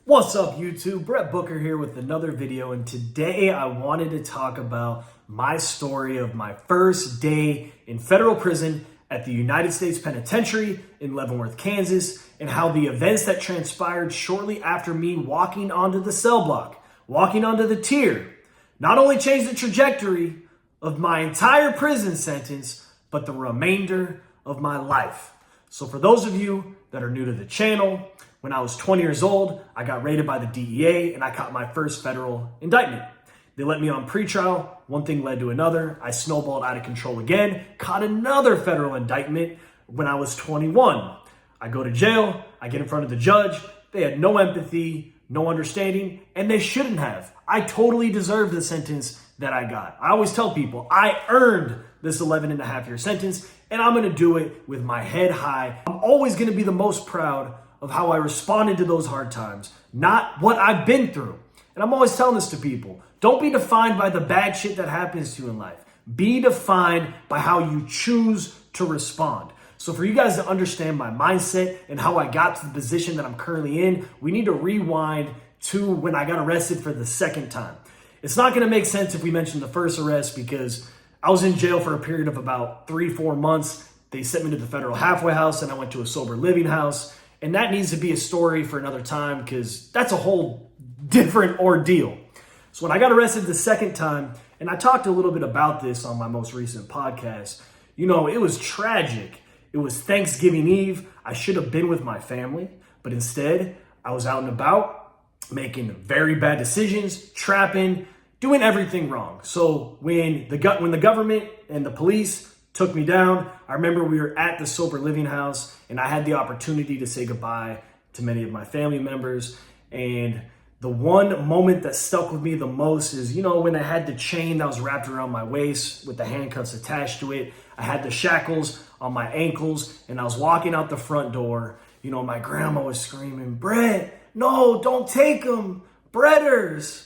What's up, YouTube? Brett Booker here with another video, and today I wanted to talk about my story of my first day in federal prison at the United States Penitentiary in Leavenworth, Kansas, and how the events that transpired shortly after me walking onto the cell block, walking onto the tier, not only changed the trajectory of my entire prison sentence, but the remainder of my life. So for those of you that are new to the channel, when I was 20 years old, I got raided by the DEA and I caught my first federal indictment. They let me on pretrial. One thing led to another. I snowballed out of control again, caught another federal indictment when I was 21. I go to jail. I get in front of the judge. They had no empathy, no understanding, and they shouldn't have. I totally deserved the sentence that I got. I always tell people I earned this 11.5-year sentence, and I'm going to do it with my head high. I'm always going to be the most proud of how I responded to those hard times, not what I've been through. And I'm always telling this to people. Don't be defined by the bad shit that happens to you in life. Be defined by how you choose to respond. So for you guys to understand my mindset and how I got to the position that I'm currently in, we need to rewind to when I got arrested for the second time. It's not going to make sense if we mention the first arrest because I was in jail for a period of about 3-4 months. They sent me to the federal halfway house and I went to a sober living house. And that needs to be a story for another time because that's a whole different ordeal. So when I got arrested the second time, and I talked a little bit about this on my most recent podcast, it was tragic. It was Thanksgiving Eve. I should have been with my family, but instead I was out and about making very bad decisions, trapping, doing everything wrong. So when the government and the police took me down, I remember we were at the sober living house and I had the opportunity to say goodbye to many of my family members. And the one moment that stuck with me the most is, when I had the chain that was wrapped around my waist with the handcuffs attached to it. I had the shackles on my ankles and I was walking out the front door. My grandma was screaming, "Brett, no, don't take them, Bretters."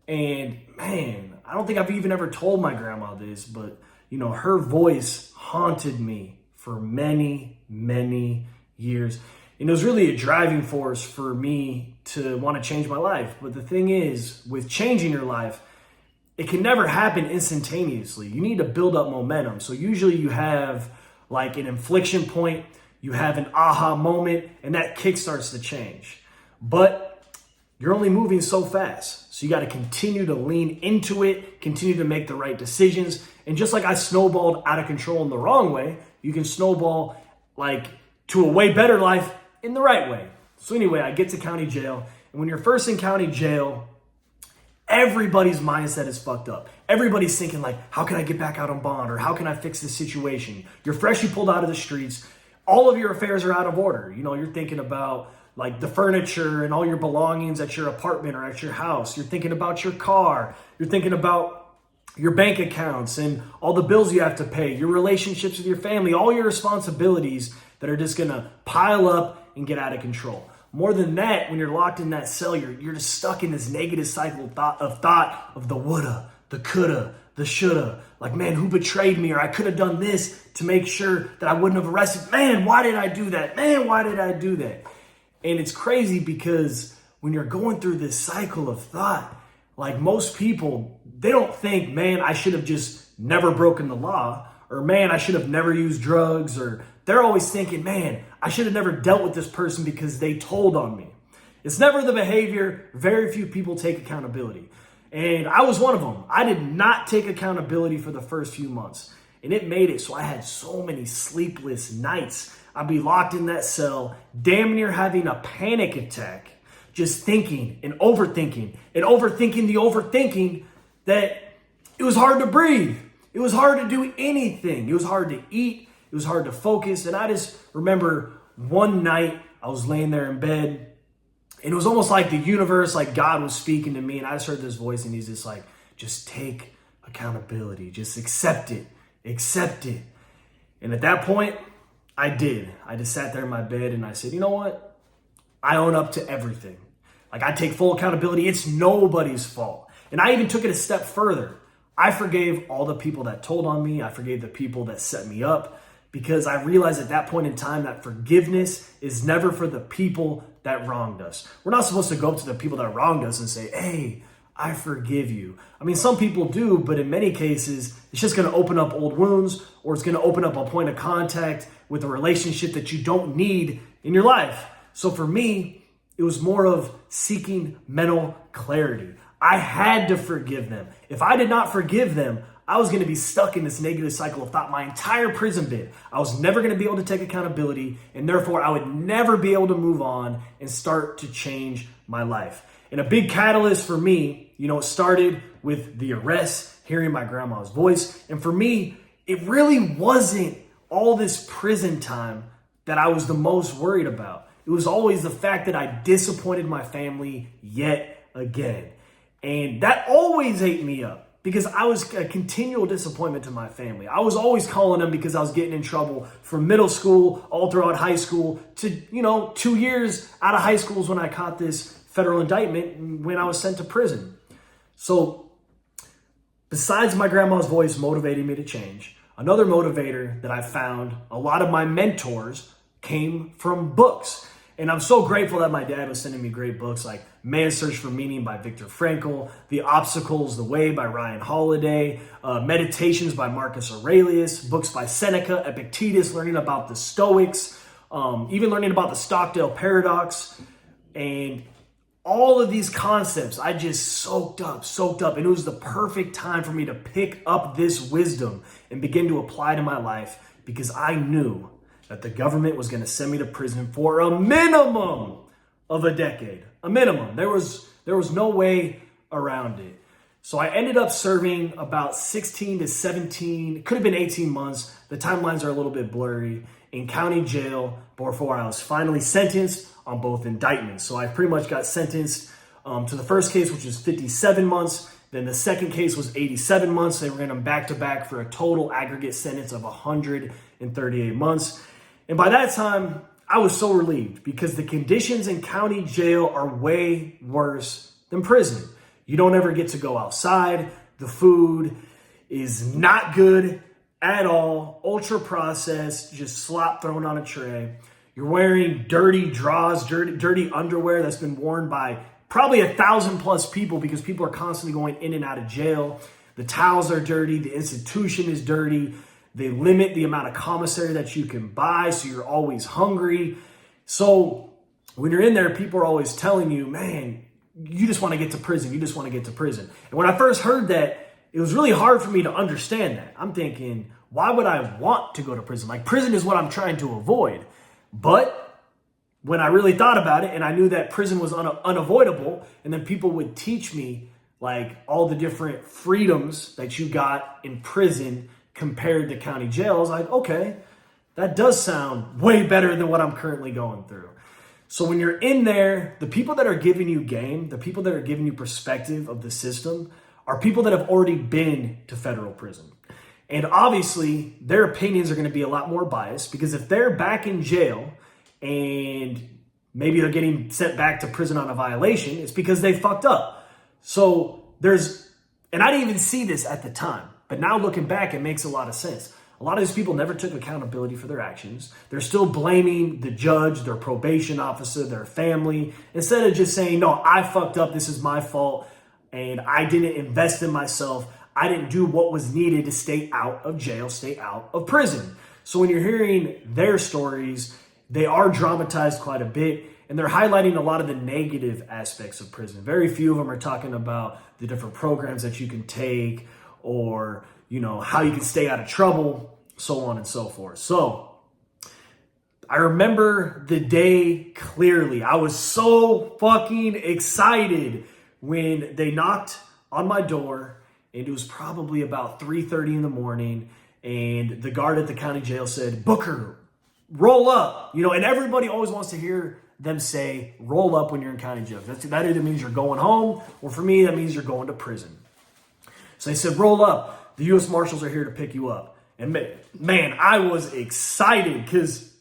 And man, I don't think I've even ever told my grandma this, but her voice haunted me for many, many years. And it was really a driving force for me to want to change my life. But the thing is, with changing your life, it can never happen instantaneously. You need to build up momentum. So usually you have like an inflection point, you have an aha moment, and that kickstarts the change. But you're only moving so fast. So you got to continue to lean into it, continue to make the right decisions. And just like I snowballed out of control in the wrong way, you can snowball to a way better life in the right way. So anyway, I get to county jail. And when you're first in county jail, everybody's mindset is fucked up. Everybody's thinking how can I get back out on bond? Or how can I fix this situation? You're freshly pulled out of the streets. All of your affairs are out of order. You're thinking about the furniture and all your belongings at your apartment or at your house. You're thinking about your car. You're thinking about your bank accounts and all the bills you have to pay, your relationships with your family, all your responsibilities that are just going to pile up and get out of control. More than that, when you're locked in that cell, you're just stuck in this negative cycle of thought of the woulda, the coulda, the shoulda. Man, who betrayed me? Or I could have done this to make sure that I wouldn't have arrested. Man, why did I do that? Man, why did I do that? And it's crazy because when you're going through this cycle of thought, most people, they don't think, man, I should have just never broken the law, or man, I should have never used drugs, or they're always thinking, man, I should have never dealt with this person because they told on me. It's never the behavior. Very few people take accountability. And I was one of them. I did not take accountability for the first few months. And it made it so I had so many sleepless nights. I'd be locked in that cell, damn near having a panic attack, just thinking and overthinking the overthinking that it was hard to breathe. It was hard to do anything. It was hard to eat. It was hard to focus. And I just remember one night I was laying there in bed and it was almost like the universe, God was speaking to me. And I just heard this voice and he's just just take accountability. Just accept it. Accept it. And at that point, I did. I just sat there in my bed and I said, you know what? I own up to everything. I take full accountability. It's nobody's fault. And I even took it a step further. I forgave all the people that told on me. I forgave the people that set me up because I realized at that point in time that forgiveness is never for the people that wronged us. We're not supposed to go up to the people that wronged us and say, hey, I forgive you. I mean, some people do, but in many cases, it's just going to open up old wounds, or it's going to open up a point of contact with a relationship that you don't need in your life. So for me, it was more of seeking mental clarity. I had to forgive them. If I did not forgive them, I was going to be stuck in this negative cycle of thought my entire prison bit. I was never going to be able to take accountability, and therefore I would never be able to move on and start to change my life. And a big catalyst for me, it started with the arrest, hearing my grandma's voice. And for me, it really wasn't all this prison time that I was the most worried about. It was always the fact that I disappointed my family yet again. And that always ate me up because I was a continual disappointment to my family. I was always calling them because I was getting in trouble from middle school all throughout high school to, 2 years out of high school is when I caught this federal indictment when I was sent to prison. So besides my grandma's voice motivating me to change, another motivator that I found, a lot of my mentors came from books. And I'm so grateful that my dad was sending me great books like Man's Search for Meaning by Viktor Frankl, The Obstacle's the Way by Ryan Holiday, Meditations by Marcus Aurelius, books by Seneca, Epictetus, learning about the Stoics, even learning about the Stockdale Paradox. And all of these concepts I just soaked up. And it was the perfect time for me to pick up this wisdom and begin to apply to my life because I knew that the government was going to send me to prison for a minimum of a decade. A minimum. There was no way around it. So I ended up serving about 16 to 17, it could have been 18 months. The timelines are a little bit blurry in county jail before I was finally sentenced on both indictments. So I pretty much got sentenced to the first case, which was 57 months. Then the second case was 87 months. They ran them back to back for a total aggregate sentence of 138 months. And by that time, I was so relieved because the conditions in county jail are way worse than prison. You don't ever get to go outside. The food is not good at all. Ultra processed, just slop thrown on a tray. You're wearing dirty drawers, dirty underwear that's been worn by probably 1,000+ people because people are constantly going in and out of jail. The towels are dirty. The institution is dirty. They limit the amount of commissary that you can buy, so you're always hungry. So when you're in there, people are always telling you, man, you just want to get to prison. You just want to get to prison. And when I first heard that, it was really hard for me to understand that. I'm thinking, why would I want to go to prison? Like, prison is what I'm trying to avoid. But when I really thought about it and I knew that prison was unavoidable, and then people would teach me like all the different freedoms that you got in prison compared to county jail, I was like, okay, that does sound way better than what I'm currently going through. So when you're in there, the people that are giving you game, the people that are giving you perspective of the system are people that have already been to federal prison. And obviously, their opinions are going to be a lot more biased because if they're back in jail and maybe they're getting sent back to prison on a violation, it's because they fucked up. So and I didn't even see this at the time, but now looking back, it makes a lot of sense. A lot of these people never took accountability for their actions. They're still blaming the judge, their probation officer, their family, instead of just saying, no, I fucked up, this is my fault, and I didn't invest in myself. I didn't do what was needed to stay out of jail, stay out of prison. So when you're hearing their stories, they are dramatized quite a bit, and they're highlighting a lot of the negative aspects of prison. Very few of them are talking about the different programs that you can take or, how you can stay out of trouble, so on and so forth. So I remember the day clearly. I was so fucking excited when they knocked on my door, and it was probably about 3:30 in the morning, and the guard at the county jail said, "Booker, roll up." And everybody always wants to hear them say, roll up when you're in county jail. That either means you're going home, or for me, that means you're going to prison. So they said, roll up. The U.S. Marshals are here to pick you up. And man, I was excited because,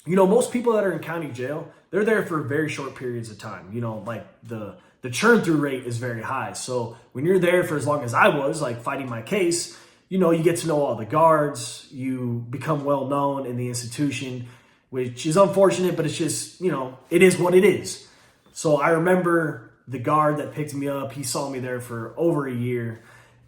most people that are in county jail, they're there for very short periods of time. Like the churn through rate is very high. So when you're there for as long as I was, like fighting my case, you get to know all the guards, you become well known in the institution. which is unfortunate, but it's just, it is what it is. So I remember the guard that picked me up, he saw me there for over a year,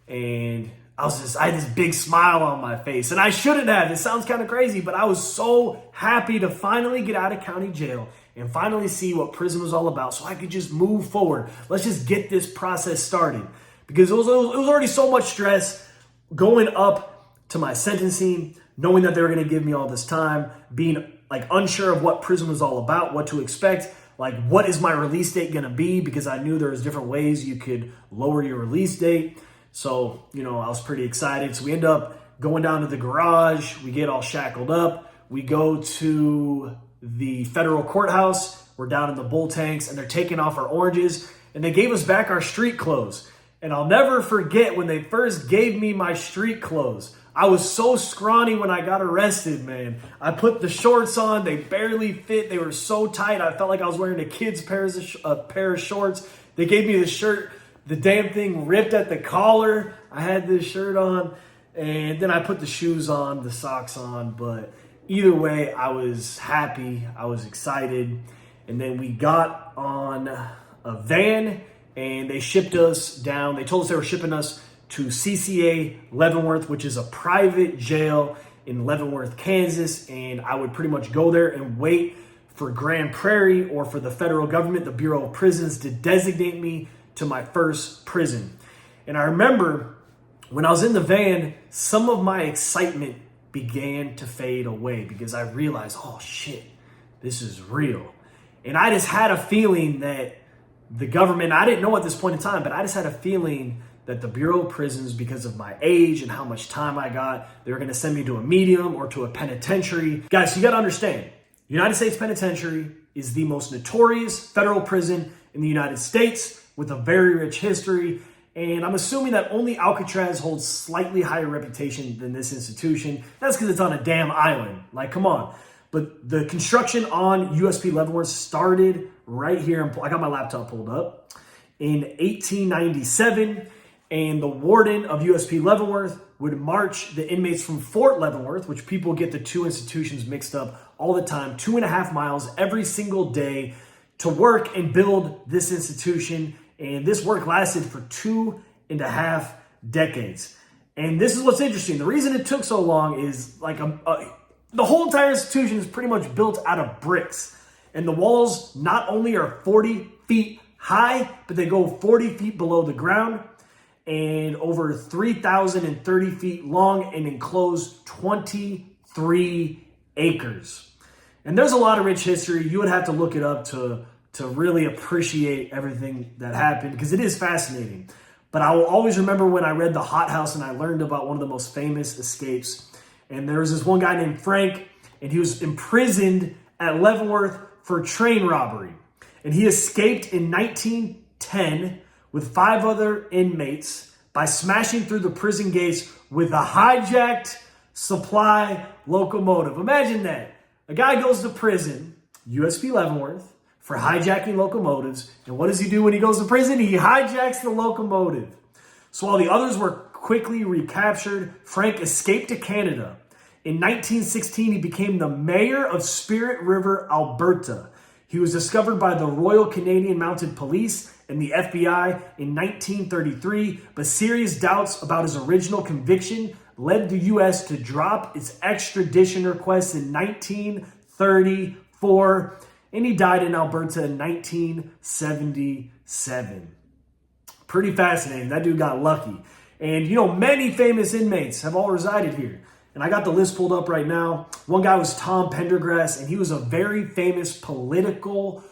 and I had this big smile on my face, and I shouldn't have. It sounds kind of crazy, but I was so happy to finally get out of county jail and finally see what prison was all about so I could just move forward. Let's just get this process started, because it was already so much stress going up to my sentencing, knowing that they were going to give me all this time, being like unsure of what prison was all about, what to expect, like what is my release date going to be, because I knew there was different ways you could lower your release date. So, I was pretty excited. So we end up going down to the garage. We get all shackled up. We go to the federal courthouse. We're down in the bull tanks, and they're taking off our oranges, and they gave us back our street clothes. And I'll never forget when they first gave me my street clothes. I was so scrawny when I got arrested, man. I put the shorts on. They barely fit. They were so tight. I felt like I was wearing a kid's pair of shorts. They gave me the shirt. The damn thing ripped at the collar. I had this shirt on, and then I put the shoes on, the socks on. But either way, I was happy. I was excited. And then we got on a van, and they shipped us down. They told us they were shipping us to CCA Leavenworth, which is a private jail in Leavenworth, Kansas. And I would pretty much go there and wait for Grand Prairie or for the federal government, the Bureau of Prisons, to designate me to my first prison. And I remember when I was in the van, some of my excitement began to fade away because I realized, oh shit, this is real. And I just had a feeling that the government, I didn't know at this point in time, but I just had a feeling that the Bureau of Prisons, because of my age and how much time I got, they were going to send me to a medium or to a penitentiary. Guys, you got to understand, United States Penitentiary is the most notorious federal prison in the United States with a very rich history. And I'm assuming that only Alcatraz holds slightly higher reputation than this institution. That's because it's on a damn island. Like, come on. But the construction on USP Leavenworth started right here. I got my laptop pulled up in 1897. And the warden of USP Leavenworth would march the inmates from Fort Leavenworth, which people get the two institutions mixed up all the time, 2.5 miles every single day to work and build this institution. And this work lasted for 2.5 decades. And this is what's interesting. The reason it took so long is like the whole entire institution is pretty much built out of bricks. And the walls not only are 40 feet high, but they go 40 feet below the ground and over 3,030 feet long and enclose 23 acres. And there's a lot of rich history. You would have to look it up to really appreciate everything that happened, because it is fascinating. But I will always remember when I read The Hot House and I learned about one of the most famous escapes. And there was this one guy named Frank, and he was imprisoned at Leavenworth for train robbery. And he escaped in 1910 with 5 other inmates by smashing through the prison gates with a hijacked supply locomotive. Imagine that. A guy goes to prison, USP Leavenworth, for hijacking locomotives. And what does he do when he goes to prison? He hijacks the locomotive. So while the others were quickly recaptured, Frank escaped to Canada. In 1916, he became the mayor of Spirit River, Alberta. He was discovered by the Royal Canadian Mounted Police and the FBI in 1933, but serious doubts about his original conviction led the U.S. to drop its extradition request in 1934, and he died in Alberta in 1977. Pretty fascinating. That dude got lucky. And, many famous inmates have all resided here. And I got the list pulled up right now. One guy was Tom Pendergrass, and he was a very famous political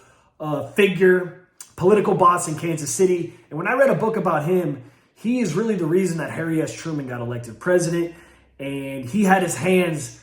figure, political boss in Kansas City. And when I read a book about him, he is really the reason that Harry S. Truman got elected president. And he had his hands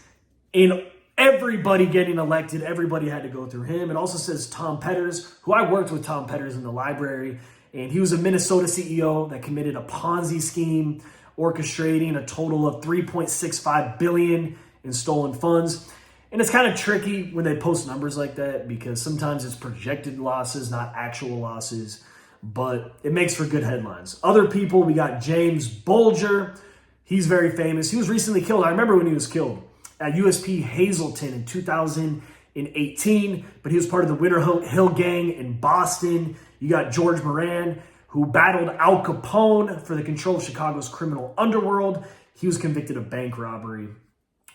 in everybody getting elected. Everybody had to go through him. It also says Tom Petters, who I worked with Tom Petters in the library. And he was a Minnesota CEO that committed a Ponzi scheme, orchestrating a total of $3.65 billion in stolen funds. And it's kind of tricky when they post numbers like that, because sometimes it's projected losses, not actual losses, but it makes for good headlines. Other people, we got James Bulger. He's very famous. He was recently killed. I remember when he was killed at USP Hazleton in 2018. in 18, but he was part of the Winter Hill Gang in Boston. You got George Moran, who battled Al Capone for the control of Chicago's criminal underworld. He was convicted of bank robbery,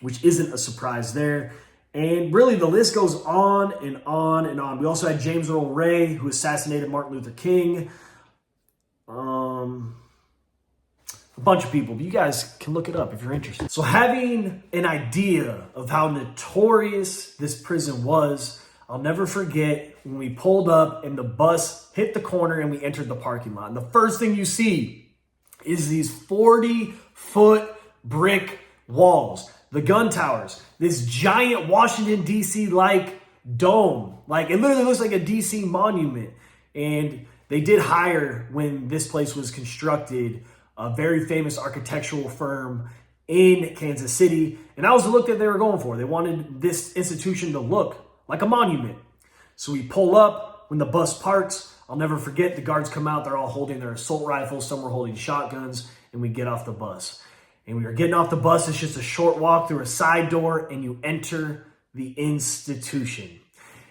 which isn't a surprise there. And really, the list goes on and on and on. We also had James Earl Ray, who assassinated Martin Luther King. A bunch of people, but you guys can look it up if you're interested. So having an idea of how notorious this prison was, I'll never forget when we pulled up and the bus hit the corner and we entered the parking lot. And the first thing you see is these 40-foot brick walls, the gun towers, this giant Washington, D.C.-like dome. Like, it literally looks like a D.C. monument. And they did hire, when this place was constructed, a very famous architectural firm in Kansas City. And that was the look that they were going for. They wanted this institution to look like a monument. So we pull up when the bus parks. I'll never forget, the guards come out. They're all holding their assault rifles. Some were holding shotguns. And we get off the bus. And we are getting off the bus. It's just a short walk through a side door and you enter the institution.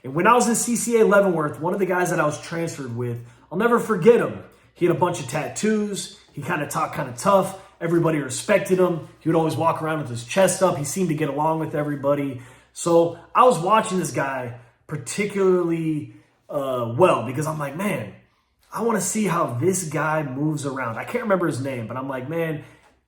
And when I was in CCA Leavenworth, one of the guys that I was transferred with, I'll never forget him. He had a bunch of tattoos. He kind of talked kind of tough. Everybody respected him. He would always walk around with his chest up. He seemed to get along with everybody. So I was watching this guy particularly well, because I'm like, man, I want to see how this guy moves around. I can't remember his name, but I'm like, man,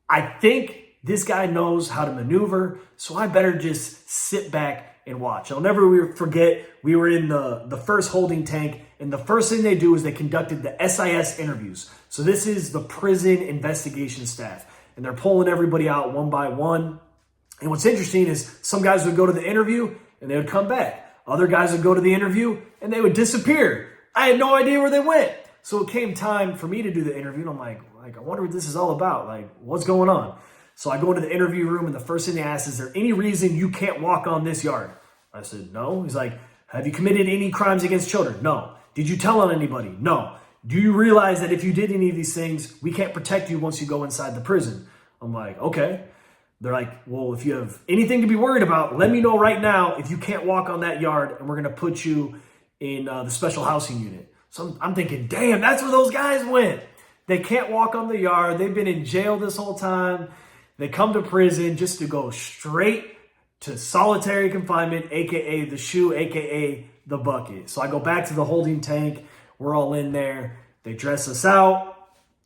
I think this guy knows how to maneuver, so I better just sit back and watch. I'll never forget, we were in the first holding tank, and the first thing they do is they conducted the SIS interviews. So this is the prison investigation staff, and they're pulling everybody out one by one. And what's interesting is some guys would go to the interview and they would come back. Other guys would go to the interview and they would disappear. I had no idea where they went. So it came time for me to do the interview, and I'm like, I wonder what this is all about. Like, what's going on? So I go into the interview room, and the first thing they ask, is there any reason you can't walk on this yard? I said, no. He's like, have you committed any crimes against children? No. Did you tell on anybody? No. Do you realize that if you did any of these things, we can't protect you once you go inside the prison? I'm like, okay. They're like, well, if you have anything to be worried about, let me know right now if you can't walk on that yard, and we're going to put you in the special housing unit. So I'm thinking, damn, that's where those guys went. They can't walk on the yard. They've been in jail this whole time. They come to prison just to go straight to solitary confinement, a.k.a. the shoe, a.k.a. the bucket. So I go back to the holding tank. We're all in there. They dress us out.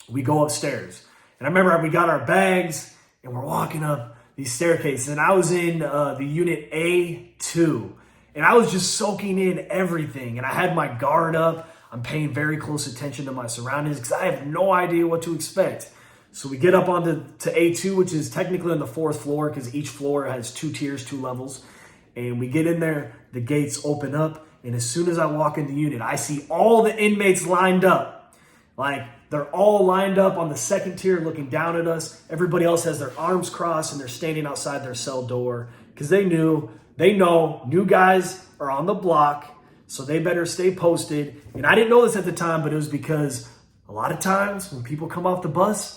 We go upstairs. And I remember we got our bags and we're walking up these staircases. And I was in the unit A2. And I was just soaking in everything. And I had my guard up. I'm paying very close attention to my surroundings because I have no idea what to expect. So we get up onto A2, which is technically on the 4th floor because each floor has 2 tiers, 2 levels. And we get in there, the gates open up, and as soon as I walk in the unit, I see all the inmates lined up. Like, they're all lined up on the 2nd tier looking down at us. Everybody else has their arms crossed, and they're standing outside their cell door because they know new guys are on the block, so they better stay posted. And I didn't know this at the time, but it was because a lot of times when people come off the bus,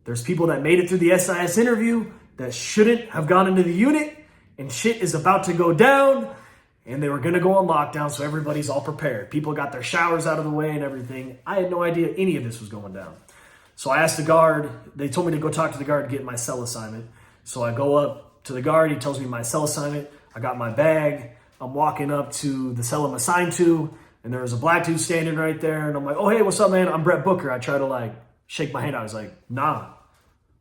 there's people that made it through the SIS interview that shouldn't have gone into the unit, and shit is about to go down, and they were going to go on lockdown, so everybody's all prepared. People got their showers out of the way and everything. I had no idea any of this was going down. So I asked the guard. They told me to go talk to the guard to get my cell assignment. So I go up to the guard. He tells me my cell assignment. I got my bag. I'm walking up to the cell I'm assigned to, and there was a black dude standing right there, and I'm like, oh, hey, what's up, man? I'm Brett Booker. I try to, shake my hand. I was like, nah.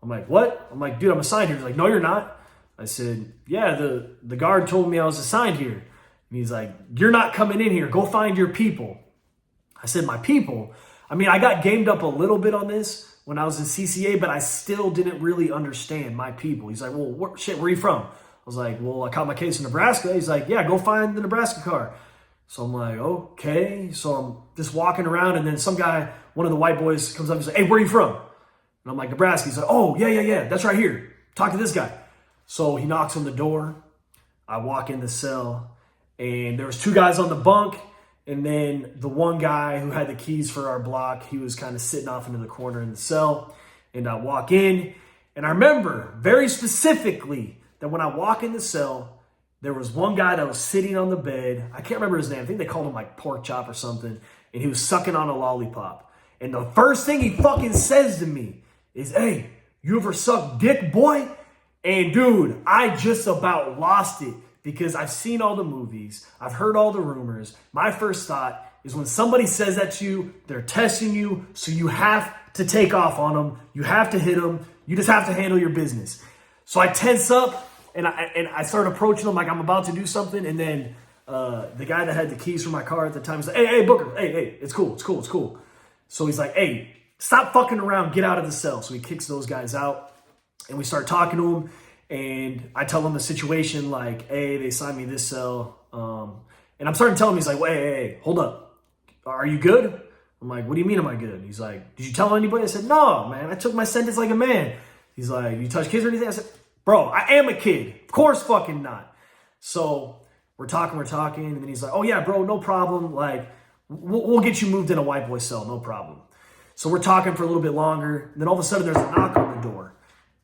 I'm like, what? I'm like, dude, I'm assigned here. He's like, no, you're not. I said, yeah, the guard told me I was assigned here. And he's like, you're not coming in here. Go find your people. I said, my people? I mean, I got gamed up a little bit on this when I was in CCA, but I still didn't really understand my people. He's like, well, where are you from? I was like, well, I caught my case in Nebraska. He's like, yeah, go find the Nebraska car. So I'm like, okay. So I'm just walking around, and then some guy, one of the white boys, comes up and says, hey, where are you from? And I'm like, Nebraska. He's like, oh, yeah, that's right here. Talk to this guy. So he knocks on the door. I walk in the cell, and there was 2 guys on the bunk, and then the one guy who had the keys for our block, he was kind of sitting off into the corner in the cell. And I walk in, and I remember very specifically that when I walk in the cell, there was one guy that was sitting on the bed. I can't remember his name. I think they called him like Pork Chop or something. And he was sucking on a lollipop. And the first thing he fucking says to me is, "Hey, you ever suck dick, boy?" And dude, I just about lost it because I've seen all the movies. I've heard all the rumors. My first thought is when somebody says that to you, they're testing you. So you have to take off on them. You have to hit them. You just have to handle your business. So I tense up and I start approaching them like I'm about to do something. And then the guy that had the keys for my car at the time is like, hey, Booker, hey, it's cool. So he's like, "Hey, stop fucking around. Get out of the cell." So he kicks those guys out. And we start talking to him, and I tell him the situation, like, "Hey, they assigned me this cell." And I'm starting to tell him, he's like, hey, hold up. Are you good? I'm like, "What do you mean am I good?" He's like, "Did you tell anybody?" I said, "No, man, I took my sentence like a man." He's like, "You touch kids or anything?" I said, "Bro, I am a kid. Of course fucking not." So we're talking, and then he's like, "Oh yeah, bro, no problem. Like, we'll get you moved in a white boy cell, no problem." So we're talking for a little bit longer. And then all of a sudden there's a knock on the door.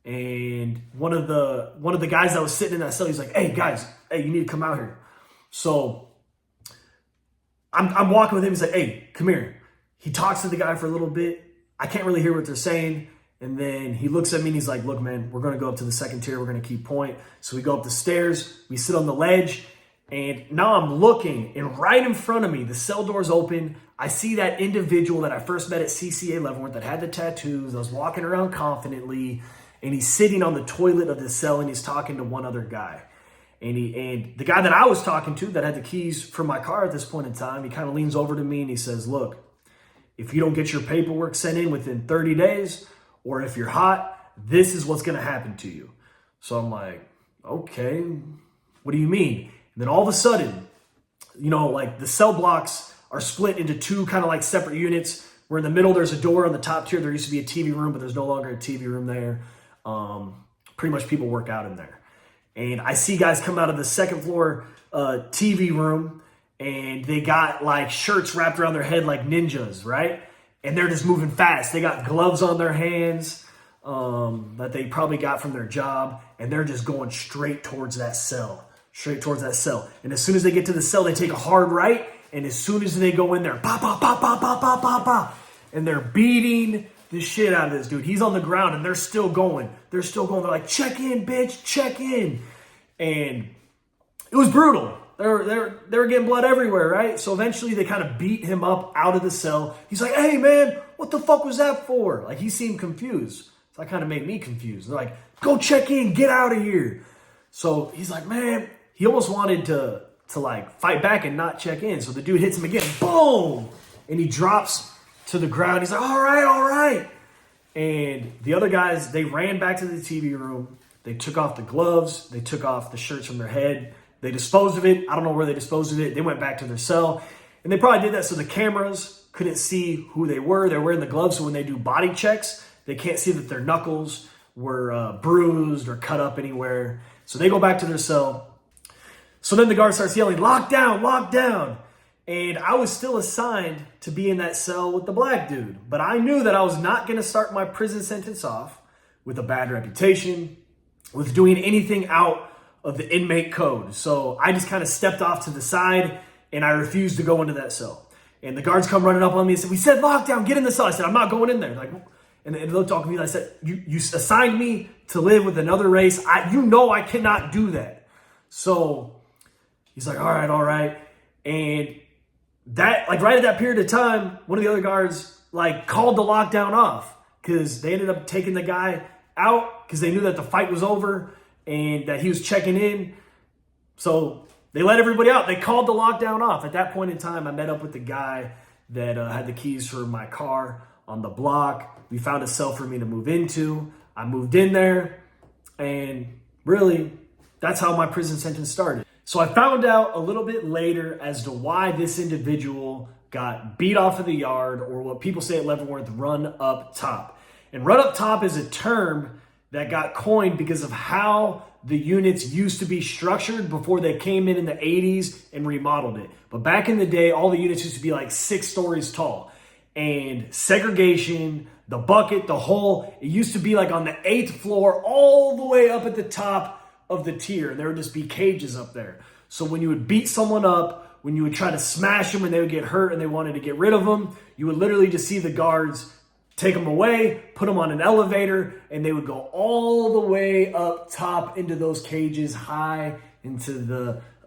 And one of the guys that was sitting in that cell, he's like, "Hey guys, hey, you need to come out here." So I'm walking with him. He's like, "Hey, come here." He talks to the guy for a little bit. I can't really hear what they're saying. And then he looks at me and he's like, "Look, man, we're going to go up to the second tier. We're going to keep point." So we go up the stairs. We sit on the ledge. And now I'm looking, and right in front of me, the cell door's open. I see that individual that I first met at CCA Leavenworth that had the tattoos, that was walking around confidently, and he's sitting on the toilet of the cell, and he's talking to one other guy. And the guy that I was talking to that had the keys for my car at this point in time, he kind of leans over to me and he says, "Look, if you don't get your paperwork sent in within 30 days, or if you're hot, this is what's going to happen to you." So I'm like, "Okay, what do you mean?" And then all of a sudden, like the cell blocks are split into two kind of like separate units, where in the middle there's a door. On the top tier there used to be a TV room, but there's no longer a TV room there. Pretty much people work out in there. And I see guys come out of the second floor TV room, and they got like shirts wrapped around their head like ninjas, right? And they're just moving fast. They got gloves on their hands that they probably got from their job, and they're just going straight towards that cell. And as soon as they get to the cell, they take a hard right. And as soon as they go in there, pop, pop, pop, pop, pop, pop, pop, pop. And they're beating the shit out of this dude. He's on the ground and they're still going. They're like, "Check in, bitch, check in." And it was brutal. They were getting blood everywhere, right? So eventually they kind of beat him up out of the cell. He's like, "Hey man, what the fuck was that for?" Like, he seemed confused. So that kind of made me confused. They're like, "Go check in, get out of here." So he's like, man, he almost wanted to like fight back and not check in. So the dude hits him again, boom, and he drops to the ground. He's like, all right. And the other guys, they ran back to the TV room. They took off the gloves. They took off the shirts from their head. They disposed of it. I don't know where they disposed of it. They went back to their cell. And they probably did that so the cameras couldn't see who they were. They're wearing the gloves, so when they do body checks, they can't see that their knuckles were bruised or cut up anywhere. So they go back to their cell. So then the guard starts yelling, lock down. And I was still assigned to be in that cell with the black dude. But I knew that I was not going to start my prison sentence off with a bad reputation, with doing anything out of the inmate code. So I just kind of stepped off to the side and I refused to go into that cell. And the guards come running up on me and said, we said lockdown, get in the cell. I said, I'm not going in there. Like, and they looked at me and I said, you assigned me to live with another race. I cannot do that. So he's like, all right. And that, like right at that period of time, one of the other guards like called the lockdown off because they ended up taking the guy out because they knew that the fight was over and that he was checking in. So they let everybody out. They called the lockdown off. At that point in time, I met up with the guy that had the keys for my car on the block. We found a cell for me to move into. I moved in there, and really, that's how my prison sentence started. So I found out a little bit later as to why this individual got beat off of the yard, or what people say at Leavenworth, run up top. And run up top is a term that got coined because of how the units used to be structured before they came in the 80s and remodeled it. But back in the day, all the units used to be like 6 stories tall. And segregation, the bucket, the hole, it used to be like on the 8th floor all the way up at the top of the tier. There would just be cages up there. So when you would beat someone up, when you would try to smash them and they would get hurt and they wanted to get rid of them, you would literally just see the guards take them away, put them on an elevator, and they would go all the way up top into those cages, high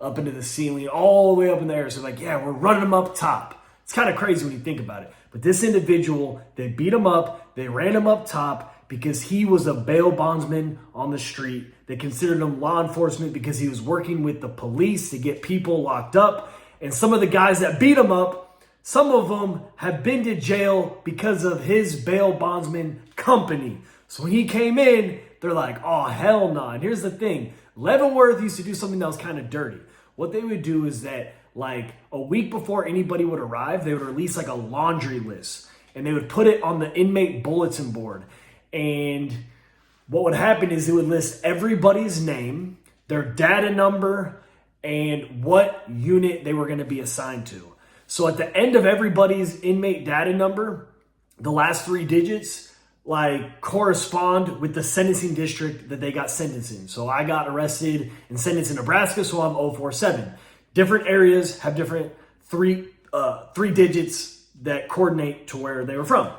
up into the ceiling, all the way up in the air. So like, yeah, we're running them up top. It's kind of crazy when you think about it. But this individual, they beat him up, they ran him up top because he was a bail bondsman on the street. They considered him law enforcement because he was working with the police to get people locked up. And some of the guys that beat him up, some of them have been to jail because of his bail bondsman company. So when he came in, they're like, oh, hell no. And here's the thing. Leavenworth used to do something that was kind of dirty. What they would do is that like a week before anybody would arrive, they would release like a laundry list and they would put it on the inmate bulletin board. And what would happen is it would list everybody's name, their data number, and what unit they were going to be assigned to. So at the end of everybody's inmate data number, the last 3 digits like correspond with the sentencing district that they got sentenced in. So I got arrested and sentenced in Nebraska, so I'm 047. Different areas have different three digits that coordinate to where they were from.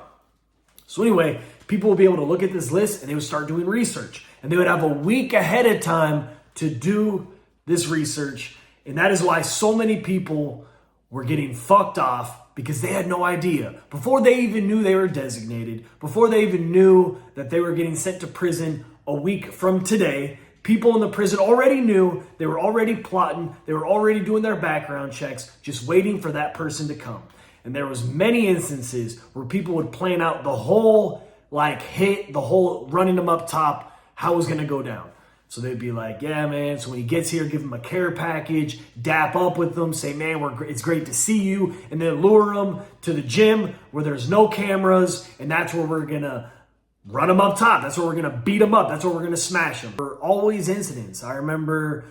So anyway, people will be able to look at this list and they would start doing research. And they would have a week ahead of time to do this research. And that is why so many people were getting fucked off because they had no idea. Before they even knew they were designated, before they even knew that they were getting sent to prison a week from today, people in the prison already knew, they were already plotting, they were already doing their background checks, just waiting for that person to come. And there was many instances where people would plan out the whole hit, the whole running them up top, how it was gonna go down. So they'd be like, yeah, man. So when he gets here, give him a care package, dap up with them, say, man, it's great to see you. And then lure them to the gym where there's no cameras. And that's where we're going to run them up top. That's where we're going to beat them up. That's where we're going to smash them. There were always incidents. I remember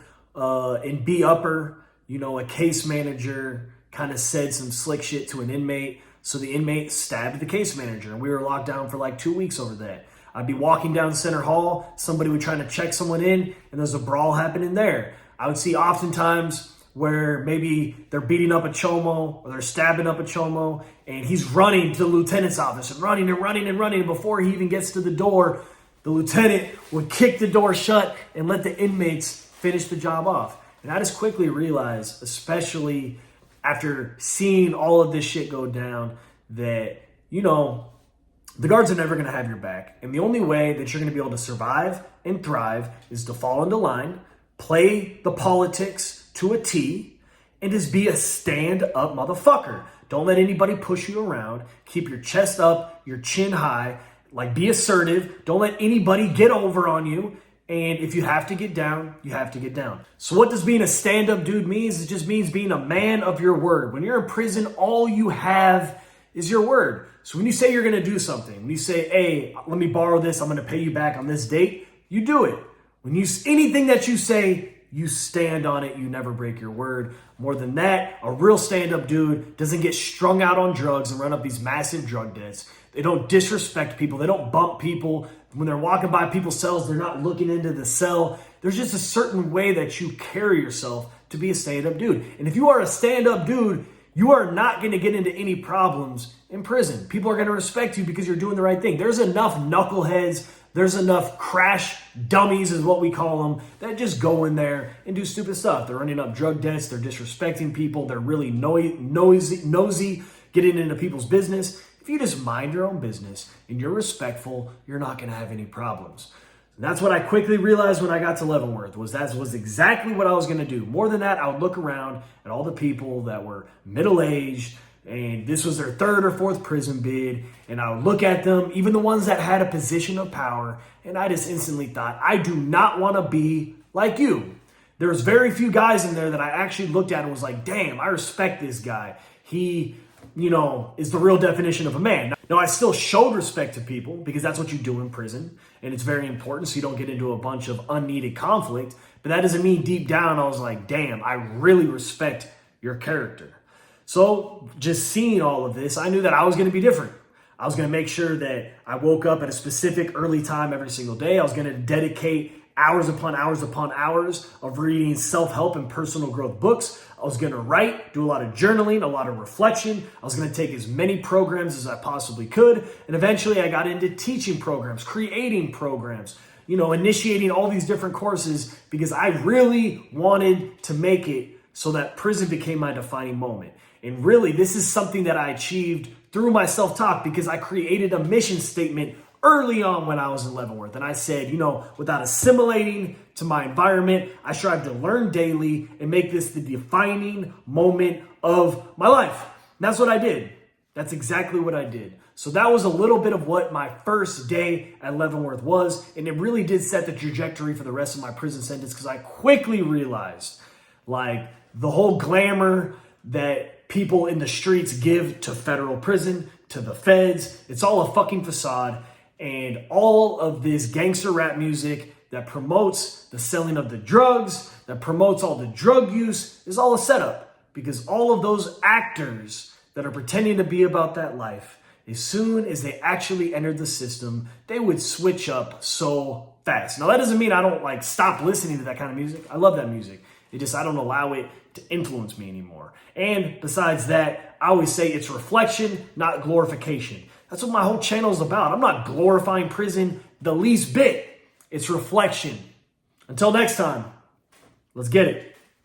in B Upper, a case manager kind of said some slick shit to an inmate. So the inmate stabbed the case manager. And we were locked down for like 2 weeks over that. I'd be walking down Center Hall, somebody would try to check someone in, and there's a brawl happening there. I would see oftentimes where maybe they're beating up a chomo or they're stabbing up a chomo, and he's running to the lieutenant's office and running and running and running. And before he even gets to the door, the lieutenant would kick the door shut and let the inmates finish the job off. And I just quickly realized, especially after seeing all of this shit go down, that, the guards are never going to have your back. And the only way that you're going to be able to survive and thrive is to fall into line, play the politics to a T, and just be a stand-up motherfucker. Don't let anybody push you around. Keep your chest up, your chin high. Be assertive. Don't let anybody get over on you. And if you have to get down, you have to get down. So what does being a stand-up dude means? It just means being a man of your word. When you're in prison, all you have is your word. So when you say you're going to do something, when you say, hey, let me borrow this, I'm going to pay you back on this date, you do it. Anything that you say, you stand on it. You never break your word. More than that, a real stand-up dude doesn't get strung out on drugs and run up these massive drug debts. They don't disrespect people. They don't bump people. When they're walking by people's cells, they're not looking into the cell. There's just a certain way that you carry yourself to be a stand-up dude. And if you are a stand-up dude, you are not going to get into any problems in prison. People are going to respect you because you're doing the right thing. There's enough knuckleheads, there's enough crash dummies is what we call them, that just go in there and do stupid stuff. They're running up drug debts, they're disrespecting people, they're really nosy, getting into people's business. If you just mind your own business and you're respectful, you're not going to have any problems. And that's what I quickly realized when I got to Leavenworth, that was exactly what I was going to do. More than that, I would look around at all the people that were middle-aged, and this was their 3rd or 4th prison bid, and I would look at them, even the ones that had a position of power, and I just instantly thought, I do not want to be like you. There's very few guys in there that I actually looked at and was like, damn, I respect this guy. He, is the real definition of a man. Now, I still showed respect to people because that's what you do in prison, and it's very important so you don't get into a bunch of unneeded conflict, but that doesn't mean deep down I was like, damn, I really respect your character. So just seeing all of this, I knew that I was going to be different. I was going to make sure that I woke up at a specific early time every single day. I was going to dedicate hours upon hours upon hours of reading self-help and personal growth books. I was going to write, do a lot of journaling, a lot of reflection. I was going to take as many programs as I possibly could. And eventually I got into teaching programs, creating programs, initiating all these different courses because I really wanted to make it so that prison became my defining moment. And really, this is something that I achieved through my self-talk because I created a mission statement early on when I was in Leavenworth. And I said, without assimilating to my environment, I strive to learn daily and make this the defining moment of my life. And that's what I did. That's exactly what I did. So that was a little bit of what my first day at Leavenworth was. And it really did set the trajectory for the rest of my prison sentence because I quickly realized the whole glamour that people in the streets give to federal prison, to the feds, it's all a fucking facade. And all of this gangster rap music that promotes the selling of the drugs, that promotes all the drug use is all a setup because all of those actors that are pretending to be about that life, as soon as they actually entered the system, they would switch up so fast. Now, that doesn't mean I don't stop listening to that kind of music. I love that music. I don't allow it to influence me anymore. And besides that, I always say it's reflection, not glorification. That's what my whole channel is about. I'm not glorifying prison the least bit. It's reflection. Until next time, let's get it.